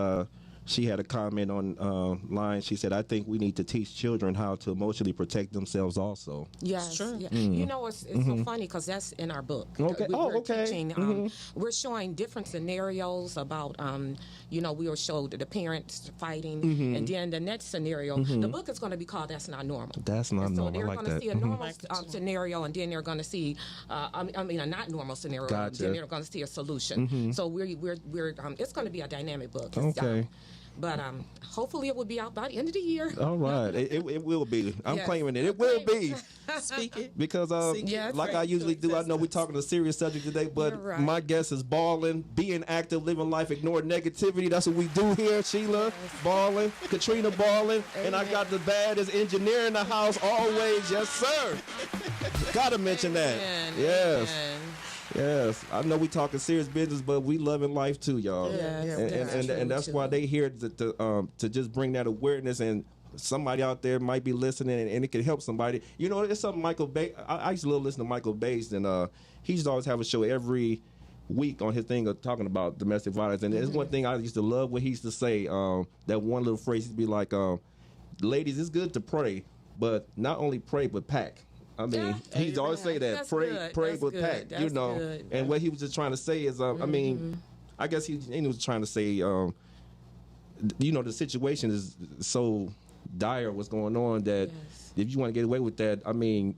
She had a comment on line. She said, I think we need to teach children how to emotionally protect themselves also. Yes, True. yeah. You know, it's so funny because that's in our book. Okay. We're Okay. teaching, we're showing different scenarios about, you know, we will show the parents fighting, and then the next scenario, the book is going to be called "That's Not Normal." That's not And so normal. they're I like going to that. see a normal scenario, and then they're going to see, I mean, a not normal scenario. Gotcha. And then they're going to see a solution. So we're it's going to be a dynamic book. It's, Okay. But hopefully it will be out by the end of the year. All right. It will be. I'm Yes. claiming it. It will be. Speak it. Because Yes. like I usually do, I know we're talking a serious subject today, but You're right. my guest is balling, being active, living life, ignoring negativity. That's what we do here. Sheila balling, Katrina balling, and I got the baddest engineer in the house always. Yes, sir. Gotta mention that. Amen. Yes. Amen. Yes, I know we talking serious business, but we loving life too, y'all. Yes, and that's why they here to just bring that awareness, and somebody out there might be listening, and it could help somebody. You know, it's something Michael Bay. I used to listen to Michael Bay's, and he used to always have a show every week on his thing of talking about domestic violence. And there's one thing I used to love what he used to say. That one little phrase he'd be like, "Ladies, it's good to pray, but not only pray but pack." I mean, Yeah. he's always say that, That's pray good. pray That's but good. pack, you That's know. good. And what he was just trying to say is, I mean, I guess he was trying to say, you know, the situation is so dire what's going on that Yes. if you want to get away with that, I mean,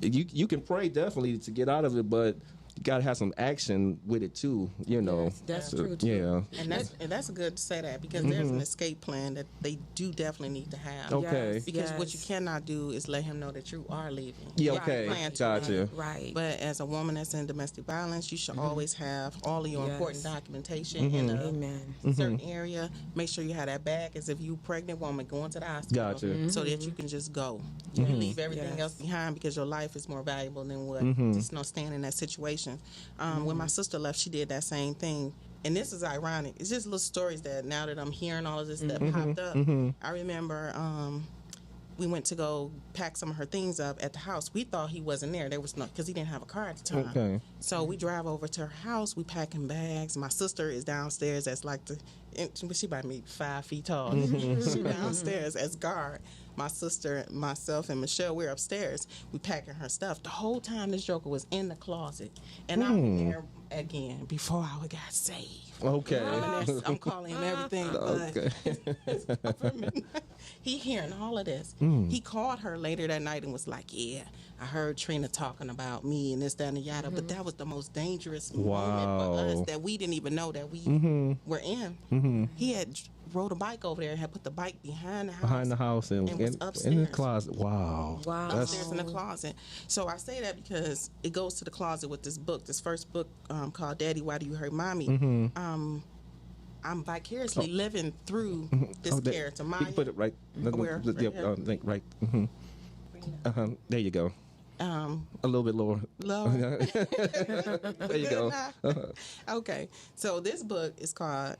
you can pray definitely to get out of it, but you got to have some action with it too, you know. Yes, that's So, true, too. Yeah. And that's good to say that because there's an escape plan that they do definitely need to have. Okay. Yes, Because what you yes. cannot do is let him know that you are leaving. Yeah, You have a okay. plan to Gotcha. leave. Right. But as a woman that's in domestic violence, you should always have all of your important Yes. documentation in a Amen. certain area. Make sure you have that back as if you pregnant woman going to the hospital. Gotcha. So that you can just go. You leave everything Yes. else behind because your life is more valuable than what just staying in that situation. When my sister left, she did that same thing. And this is ironic. It's just little stories that now that I'm hearing all of this that popped up, I remember we went to go pack some of her things up at the house. We thought he wasn't there. There was no, because he didn't have a car at the time. Okay. So we drive over to her house. We packing bags. My sister is downstairs as like she about me 5 feet tall. She downstairs as guard. My sister, myself, and Michelle, we're upstairs. We packing her stuff. The whole time this joker was in the closet. And I'm there again before I got saved. Okay. I'm calling him everything, but he hearing all of this. He called her later that night and was like, "Yeah, I heard Trina talking about me and this, that, and the yada." But that was the most dangerous moment for us that we didn't even know that we were in. He had rode a bike over there and had put the bike behind the house. Behind the house and was upstairs. in the closet. Wow. Upstairs in the closet. So I say that because it goes to the closet with this book, this first book called Daddy, Why Do You Hurt Mommy? I'm vicariously living through this character. You can put it right. Where? Right. There you go. A little bit lower. Lower. There you go. Okay. So this book is called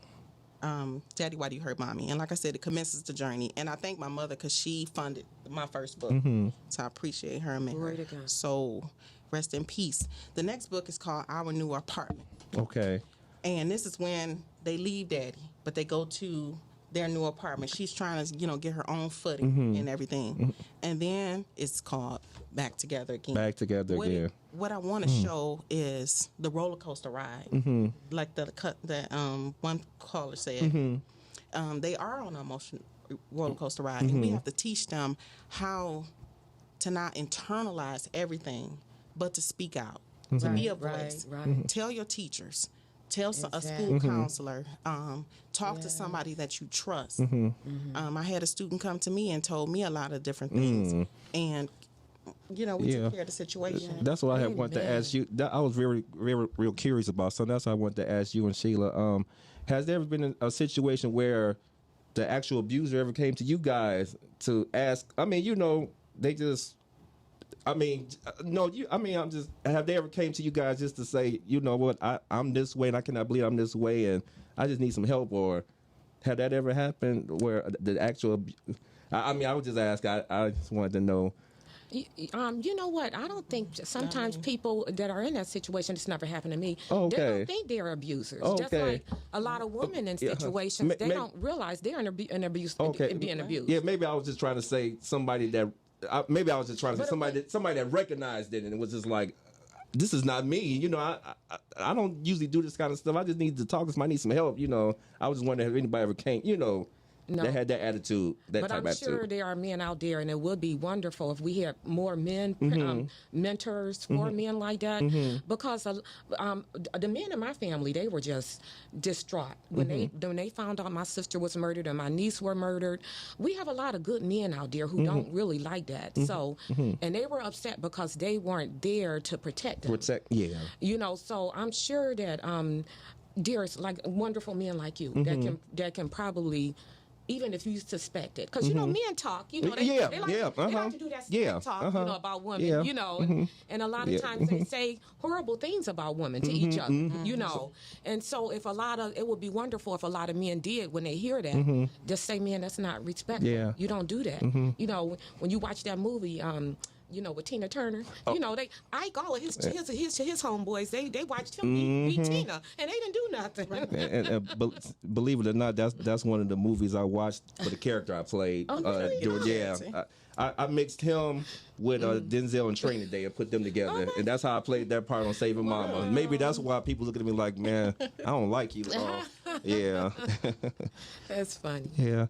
Daddy, Why Do You Hurt Mommy? And like I said, it commences the journey. And I thank my mother because she funded my first book. So I appreciate her and her soul. Rest in peace. The next book is called Our New Apartment. Okay. And this is when they leave Daddy, but they go to their new apartment. She's trying to, get her own footing and everything. And then it's called Back Together Again. Back Together Again. What I want to show is the roller coaster ride, like that one caller said. They are on an emotional roller coaster ride, and we have to teach them how to not internalize everything, but to speak out, to be a voice. Tell your teachers. Tell a school counselor. Talk to somebody that you trust. I had a student come to me and told me a lot of different things, and we took care of the situation. That's what I had wanted to ask you. I was real curious about. So that's what I wanted to ask you and Sheila. Has there ever been a situation where the actual abuser ever came to you guys to ask? I mean, they just. I'm just. Have they ever came to you guys just to say, you know what, I'm this way and I cannot believe I'm this way and I just need some help? Or had that ever happened where the actual? I would just ask. I just wanted to know. You know what? I don't think sometimes people that are in that situation, it's never happened to me. Okay. They don't think they're abusers. Okay. Just like a lot of women in situations, they don't realize they're in abuse, being abused. Yeah, maybe I was just trying to say somebody that. Maybe I was just trying to say somebody that recognized it and it was just like, this is not me. I don't usually do this kind of stuff. I just need to talk to somebody. I need some help. I was just wondering if anybody ever came. They had that attitude. But I'm sure there are men out there, and it would be wonderful if we had more men, mentors for men like that. Because the men in my family, they were just distraught when they found out my sister was murdered and my niece were murdered. We have a lot of good men out there who don't really like that. So, and they were upset because they weren't there to protect them. So I'm sure that there's like wonderful men like you that can probably. Even if you suspect it, because men talk, they like to do that slick talk, about women, and a lot of times they say horrible things about women to each other, and so it would be wonderful if a lot of men did when they hear that, just say, man, that's not respectful. You don't do that. When you watch that movie. With Tina Turner, Ike, all of his homeboys, they watched him beat Tina, and they didn't do nothing. and believe it or not, that's one of the movies I watched for the character I played. I mixed him with Denzel and Training Day and put them together, and that's how I played that part on Saving Mama. Maybe that's why people look at me like, man, I don't like you. That's funny. Yeah.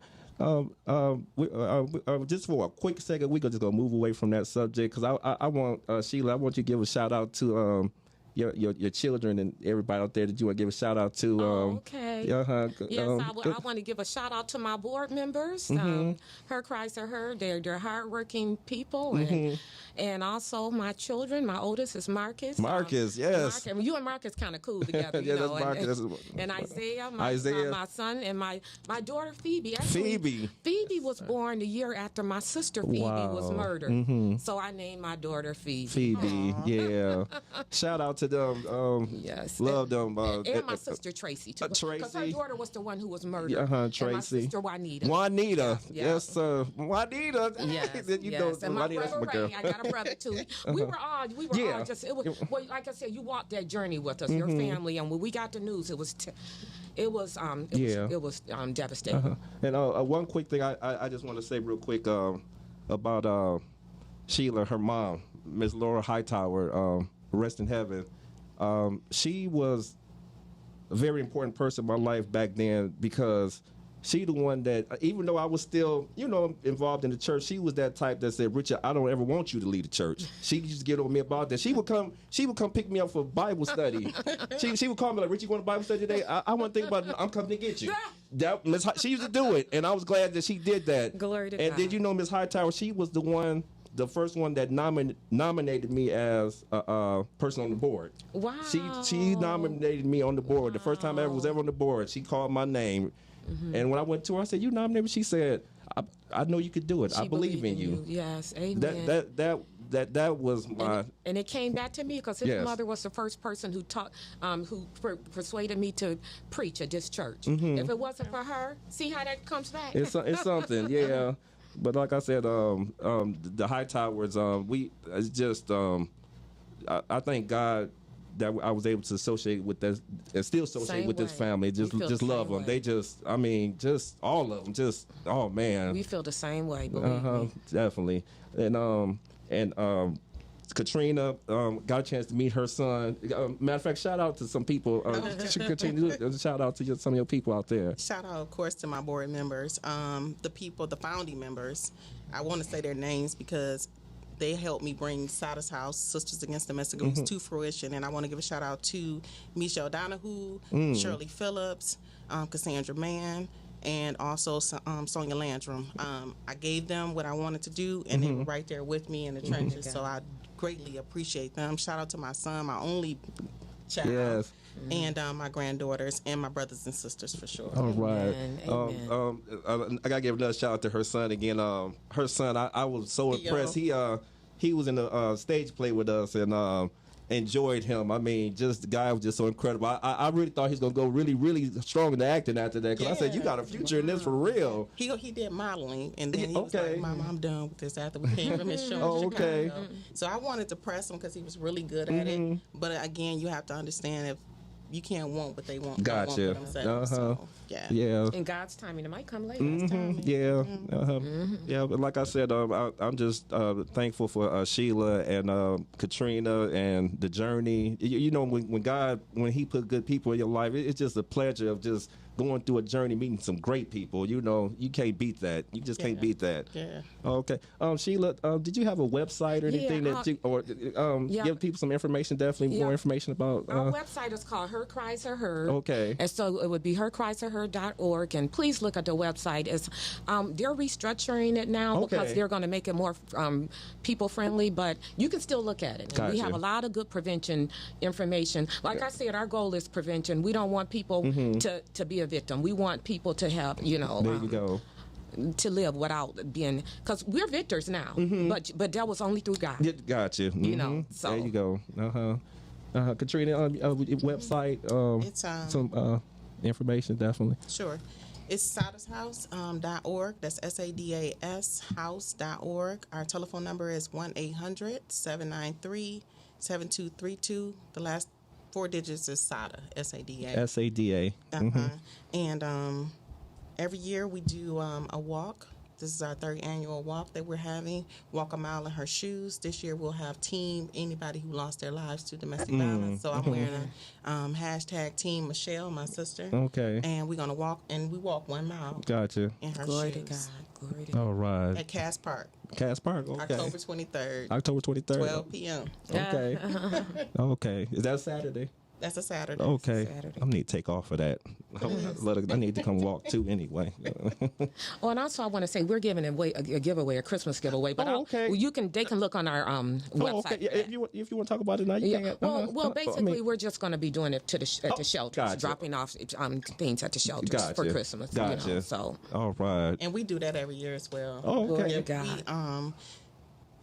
Just for a quick second, we're just gonna move away from that subject because I want Sheila. I want you to give a shout out to your children and everybody out there that you want to give a shout out to. Okay. Yes, I want to give a shout out to my board members. Her cries are heard. They're hardworking people, and also my children. My oldest is Marcus. Marcus, yes. You and Marcus kind of cool together. That's Marcus. And Isaiah, my son, and my daughter Phoebe. Actually, Phoebe was born the year after my sister Phoebe was murdered. So I named my daughter Phoebe. Yeah. Shout out to to them. Yes. Love them. And my sister Tracy too. Because her Tracy. daughter was the one who was murdered. Tracy. And my sister Juanita. Juanita. Yeah. Yes, sir. Juanita. Yes, you yes. know, And my Juanita's brother my girl. Ray, I got a brother too. We were all Yeah. just, it was, well, like I said, you walked that journey with us, your family, and when we got the news, it was devastating. And one quick thing I just want to say real quick about Sheila, her mom, Miss Laura Hightower, rest in heaven. She was a very important person in my life back then because she the one that, even though I was still, involved in the church, she was that type that said, Richard, I don't ever want you to leave the church. She used to get on me about that. She would come pick me up for Bible study. she would call me like, Richard, you going to Bible study today? I want to think about it. I'm coming to get you. She used to do it, and I was glad that she did that. Glory to and God. did you know Miss Hightower, she was the first one that nominated me as a person on the board. Wow. She nominated me on the board. The first time I was ever on the board, she called my name. And when I went to her, I said, "You nominated me?" She said, "I know you could do it. She I believe in you." Yes, amen. That was my. And it came back to me because his Yes. mother was the first person who taught, who persuaded me to preach at this church. If it wasn't for her, see how that comes back. It's something, yeah. But like I said, the Hightowers, it's just, I thank God that I was able to associate with that and still associate Same with this way. family. We feel Just the love same them. way. Just all of them. Just, oh man. We feel the same way, believe me. Definitely. And Katrina got a chance to meet her son. Matter of fact, shout out to some people. Katrina, shout out to some of your people out there. Shout out, of course, to my board members, the founding members. I want to say their names because they helped me bring Sada's House, Sisters Against Domestic Abuse, to fruition. And I want to give a shout out to Michelle Donahue, Shirley Phillips, Cassandra Mann, and also Sonia Landrum. I gave them what I wanted to do, and they were right there with me in the trenches. So I greatly appreciate them. Shout out to my son, my only child. Yes. And my granddaughters and my brothers and sisters for sure. All right. Amen. I gotta give another shout out to her son again. Her son, I was so impressed. He was in the stage play with us and enjoyed him. I mean, just the guy was just so incredible. I really thought he was gonna go really, really strong in the acting after that. Because I said, you got a future in this for real. He did modeling, and then he was like, Mom, I'm done with this after we came from his show. Oh, okay. So I wanted to press him because he was really good at it. But again, you have to understand if you can't want what they want. Gotcha. They want for themselves. So, yeah. Yeah. In God's timing, it might come later. Yeah. But like I said, I'm just thankful for Sheila and Katrina and the journey. You know, when He put good people in your life, it's just a pleasure of just going through a journey, meeting some great people. You know, you can't beat that. You just can't beat that. Yeah. Okay. Sheila, did you have a website or anything give people some information? Definitely more information about. Our website is called Her Cries Are Heard. Okay. And so it would be hercriesarheard.org. And please look at the website. They're restructuring it now because they're going to make it more people friendly, but you can still look at it. And we have a lot of good prevention information. Like I said, our goal is prevention. We don't want people to be a victim. We want people to have, there you go. to live without being, because we're victors now, but that was only through God. Gotcha. You know, so there you go. Katrina, website, It's some information definitely. Sure. It's sadashouse.org. That's SADAS house.org. Our telephone number is 1-800-793-7232. The last 4 digits is SADA, S-A-D-A. SADA. And every year we do a walk. This is our 3rd annual walk that we're having. Walk a mile in her shoes. This year we'll have team anybody who lost their lives to domestic violence. So I'm wearing a hashtag Team Michelle, my sister. Okay. And we're gonna walk, and we walk 1 mile Gotcha. in her glory shoes. to God. Glory to God. All right. At Cass Park, Cass Park. Okay. October 23rd, October 23rd. 12 p.m. Okay. Okay. Is that Saturday? That's a Saturday. Okay. Saturday. I need to take off for that. I need to come walk too anyway. Oh, and also I want to say we're giving away a giveaway, a Christmas giveaway. But okay. they can look on our website. Okay. Yeah, if you want to talk about it now, you can. Well, basically, we're just going to be doing it at the shelters, gotcha. dropping off things at the shelters Gotcha. for Christmas. Gotcha. You know, so all right. And we do that every year as well. Oh, okay. Glory to God.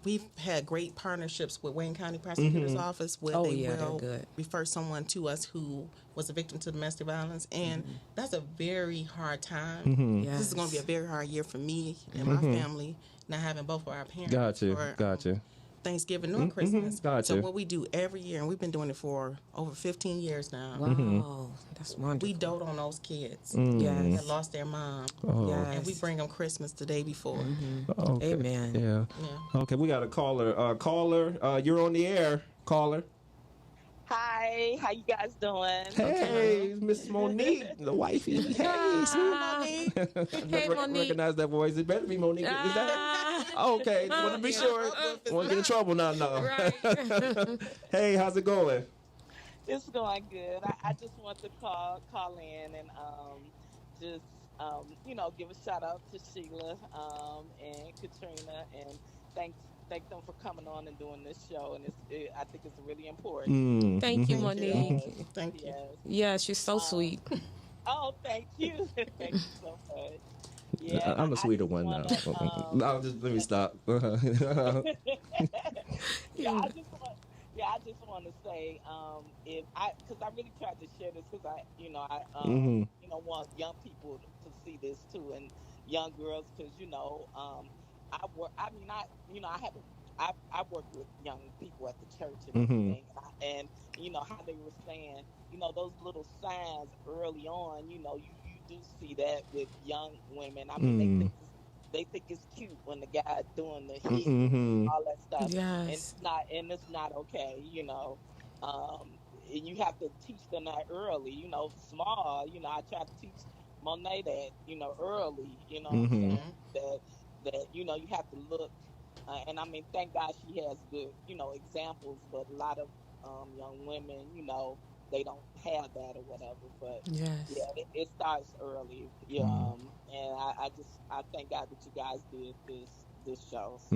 we've had great partnerships with Wayne County Prosecutor's Office where Oh, they yeah, they're will good. refer someone to us who was a victim to domestic violence. And that's a very hard time. This is going to be a Yes. very hard year for me and my family, not having both of our parents Gotcha. for Gotcha. Thanksgiving nor Christmas. Gotcha. So what we do every year, and we've been doing it for over 15 years now, Wow, that's wonderful. we dote on those kids Yes. that lost their mom. Yes. And we bring them Christmas the day before. Okay. Amen. Yeah. Yeah. Okay, we got a caller. Caller, you're on the air. Caller. Hi, how you guys doing? Hey, Miss Monique, the wifey. Hey, sweet Monique. Hey, Monique. Recognize that voice. It better be Monique. Is that? Okay, want to be sure. Want to get in trouble now? No. Right. Hey, how's it going? It's going good. I just want to call in and just give a shout out to Sheila and Katrina and thank them for coming on and doing this show, and I think it's really important. Thank you, Monique. Yes, Thank you. yes. Yes, you're so sweet. Oh, thank you. Thank you so much. Yeah, I'm the I sweeter just one now. wanna, No, just let me stop. I just want to say, because I really tried to share this because I want young people to see this too, and young girls, because I work. I mean, I work with young people at the church and everything, and how they were saying, those little signs early on, you do see that with young women. I mean, they think it's cute when the guy's doing the heat and all that stuff. Yes. And it's not okay, and you have to teach them that early, small. I try to teach Monet that, early, what I'm saying, that you have to look, and I mean, thank God she has good, examples, but a lot of young women, they don't have that or whatever. But Yes. yeah, it starts early. And I thank God that you guys did this show. So,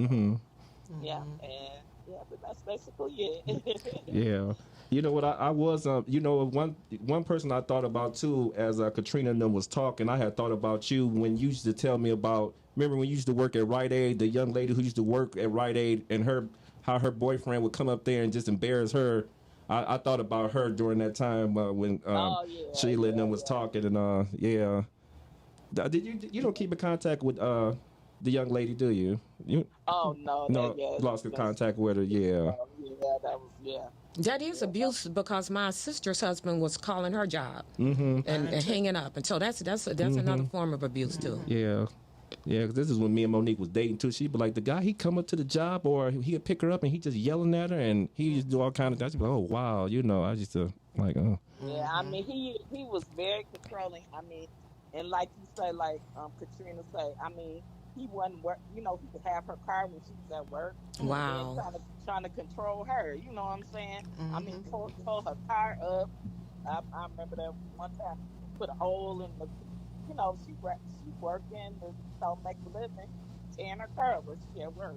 yeah, and yeah, but that's basically it. Yeah. You know what? I was, one person I thought about too, as Katrina and them was talking, I had thought about you when you used to tell me about, remember when you used to work at Rite Aid, the young lady who used to work at Rite Aid, and how her boyfriend would come up there and just embarrass her. I thought about her during that time when Sheila and them was talking, and yeah. Did you don't keep in contact with the young lady, do you? Oh no, lost the contact with her. Yeah. That was That is abuse, because my sister's husband was calling her job and hanging up, and so that's another form of abuse too. Yeah. Yeah, because this is when me and Monique was dating too. She'd be like, the guy, he'd come up to the job, or he'd pick her up and he just yelling at her, and he just do all kind of things. She'd be like, oh wow, I just like, oh. Yeah, I mean, he was very controlling. I mean, and like you say, like Katrina say, I mean, he wasn't work. He could have her car when she was at work. Wow. And trying to control her. You know what I'm saying? I mean, pull her car up. I remember that one time, put a hole in the. She working to make a living, tearing her car up when she at work.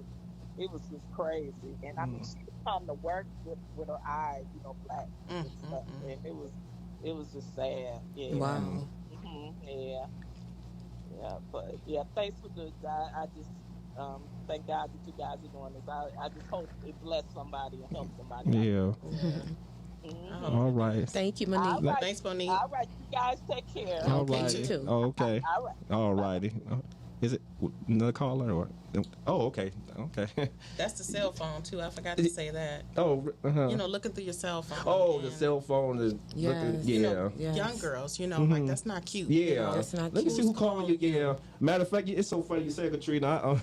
It was just crazy, and I mean, she would come to work with her eyes, black and stuff, and it was just sad. Yeah. Wow. Yeah. Yeah, but yeah, thanks for this, guy. I just thank God that you guys are doing this. I just hope it bless somebody and help somebody. Yeah. All right. Thank you, Monique. All right. Thanks, Monique. All right, you guys take care. All Okay, right. you too. Oh, okay. All right. All righty. Is it another caller or? Oh, okay. Okay. That's the cell phone too. I forgot to say that. Oh. Looking through your cell phone. Oh, the and, cell phone is. Yes. Yeah. Yes. young girls, like that's not cute. Yeah. That's not Let me cute. see who called you. Yeah. Matter of fact, it's so funny you said, Katrina.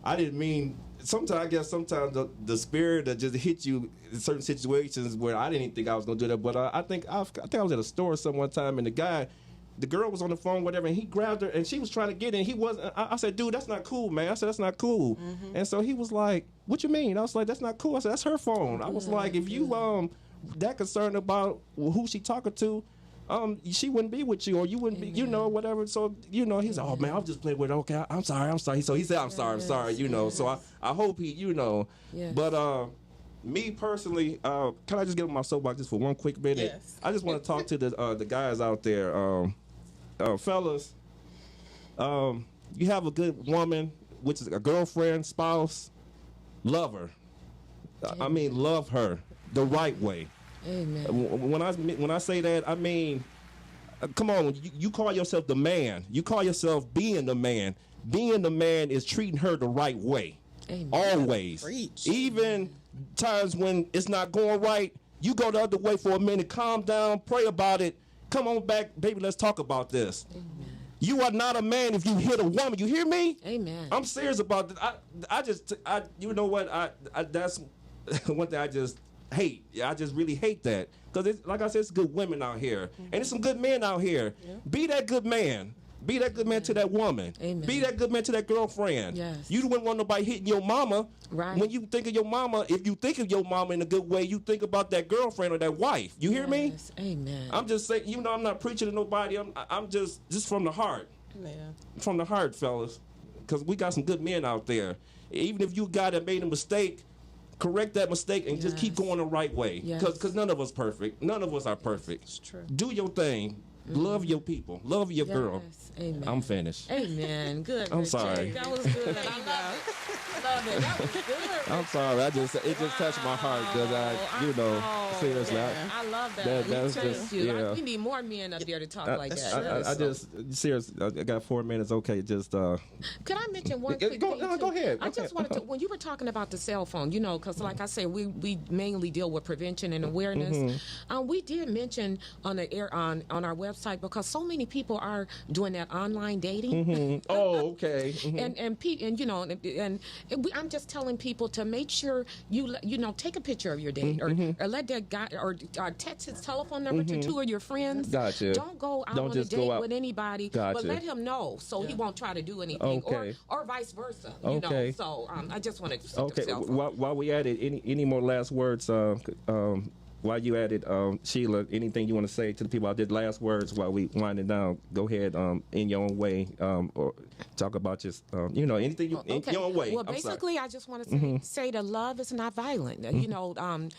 I didn't mean. Sometimes the spirit that just hit you in certain situations where I didn't even think I was gonna do that. But I think I was at a store some one time, and the girl was on the phone, whatever, and he grabbed her, and she was trying to get in. He wasn't. I said, dude, that's not cool, man. I said, that's not cool. And so he was like, what you mean? I was like, that's not cool. I said, that's her phone. I was like, if you that concerned about who she talking to, she wouldn't be with you, or you wouldn't be, whatever. So, he's like, oh man, I'll just play with her. Okay, I'm sorry. So he said, I'm sorry. So I hope he, Yes. But me personally, can I just get on my soapbox just for one quick minute? Yes. I just want to talk to the guys out there, fellas. You have a good woman, which is a girlfriend, spouse. love her. I mean, love her the right way. Amen. When I say that, I mean, come on, you call yourself the man. You call yourself being the man. Being the man is treating her the right way. Amen. Always. Preach. Even times when it's not going right, you go the other way for a minute, calm down, pray about it. Come on back, baby, let's talk about this. Amen. You are not a man if you hit a woman. You hear me? Amen. I'm serious about that. I you know what? I that's one thing I just hate. I just really hate that. Because, like I said, it's good women out here. And there's some good men out here. Yeah. Be that good man. Be that good man to that woman. Amen. Be that good man to that girlfriend. Yes. You wouldn't want nobody hitting your mama. Right. When you think of your mama, if you think of your mama in a good way, you think about that girlfriend or that wife. You hear me? Yes. Amen. I'm just saying, I'm not preaching to nobody. I'm just from the heart. Yeah. From the heart, fellas. Because we got some good men out there. Even if you got that made a mistake, correct that mistake and just keep going the right way. Because none of us perfect. None of us are perfect. It's true. Do your thing. Love your people. Love your girl. Amen. I'm finished. Amen. Good. I'm Richard. sorry. That was good. I love it. Love it. That was good. I'm sorry. It just touched my heart because seriously. I love that. That's just, we need more men up there to talk like that. I just seriously. I got 4 minutes. Okay, just. Could I mention one quick thing? Go ahead. I just wanted to, when you were talking about the cell phone, because like I said, we mainly deal with prevention and awareness. We did mention on the air on our website because so many people are doing that online dating. Oh, okay. I'm just telling people to make sure you take a picture of your date or let that guy or text his telephone number to 2 of your friends. Gotcha. Don't go out on a date with anybody, but let him know so he won't try to do anything, or vice versa. Okay. So I just wanted to. Okay. While we at it, any more last words? While you at it, Sheila, anything you want to say to the people out there? Last words while we winding down. Go ahead, in your own way, or talk about just, anything in your own way. Well, basically, I just want to say that love is not violent. And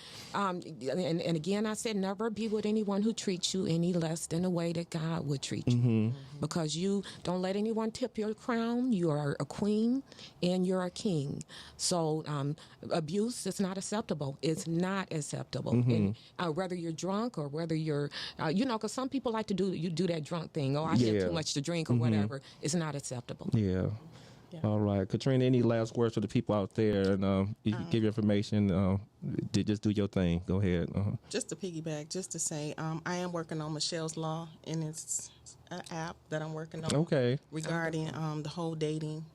again, I said never be with anyone who treats you any less than the way that God would treat you, because you don't let anyone tip your crown. You are a queen and you're a king. So abuse is not acceptable. It's not acceptable. And whether you're drunk or whether you're, because some people like to do that drunk thing. Oh, I had too much to drink or whatever. It's not acceptable. Yeah. All right, Katrina. Any last words for the people out there? And you can give your information. Just do your thing. Go ahead. Just to piggyback, just to say, I am working on Michelle's Law, and it's an app that I'm working on. Okay. Regarding the whole dating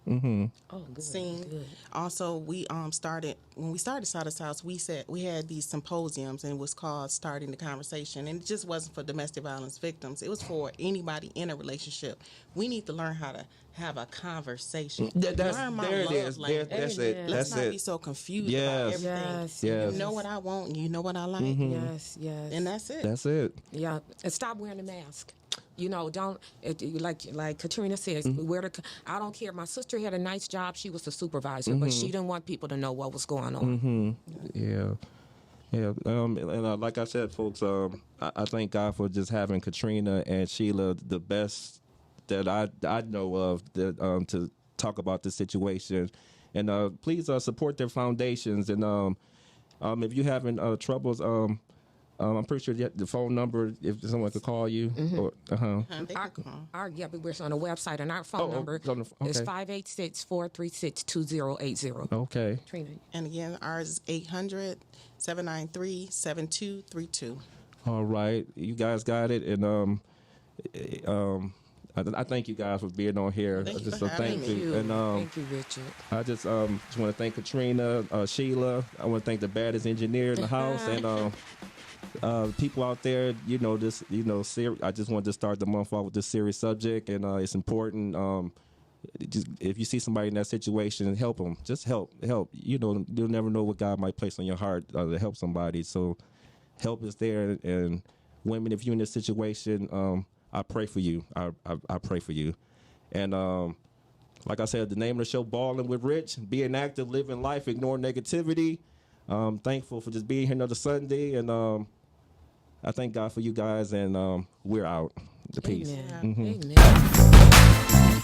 scene. Good. Also, we started when we started Sawdust House. We said we had these symposiums, and it was called Starting the Conversation. And it just wasn't for domestic violence victims. It was for anybody in a relationship. We need to learn how to have a conversation. Learn my there love it is. language. That's it. Let's That's not it. be so confused Yes. about everything. Yes. You know what I want, and you know what I like. Yes. And that's it. That's it. Yeah, and stop wearing a mask. Don't like Katrina says. I don't care. My sister had a nice job. She was a supervisor, but she didn't want people to know what was going on. Yeah. And like I said, folks, I thank God for just having Katrina and Sheila, the best that I know of, that to talk about the situation. And please support their foundations. And if you're having troubles, I'm pretty sure the phone number, if someone could call you. Or, we're on the website, and our phone number is 586-436-2080. Okay. Trina. And again, ours is 800-793-7232. All right. You guys got it. And I thank you guys for being on here. Thank you for having thank you. And thank you, Richard. I just want to thank Katrina, Sheila. I want to thank the baddest engineer in the house, and people out there. I just wanted to start the month off with this serious subject, and it's important. If you see somebody in that situation, help them. Just help. You'll never know what God might place on your heart to help somebody. So help is there. And women, if you're in this situation, I pray for you. I pray for you. And like I said, the name of the show, Ballin' with Rich, being active, living life, ignore negativity. Thankful for just being here another Sunday. And I thank God for you guys. And we're out. The peace. Amen. Amen.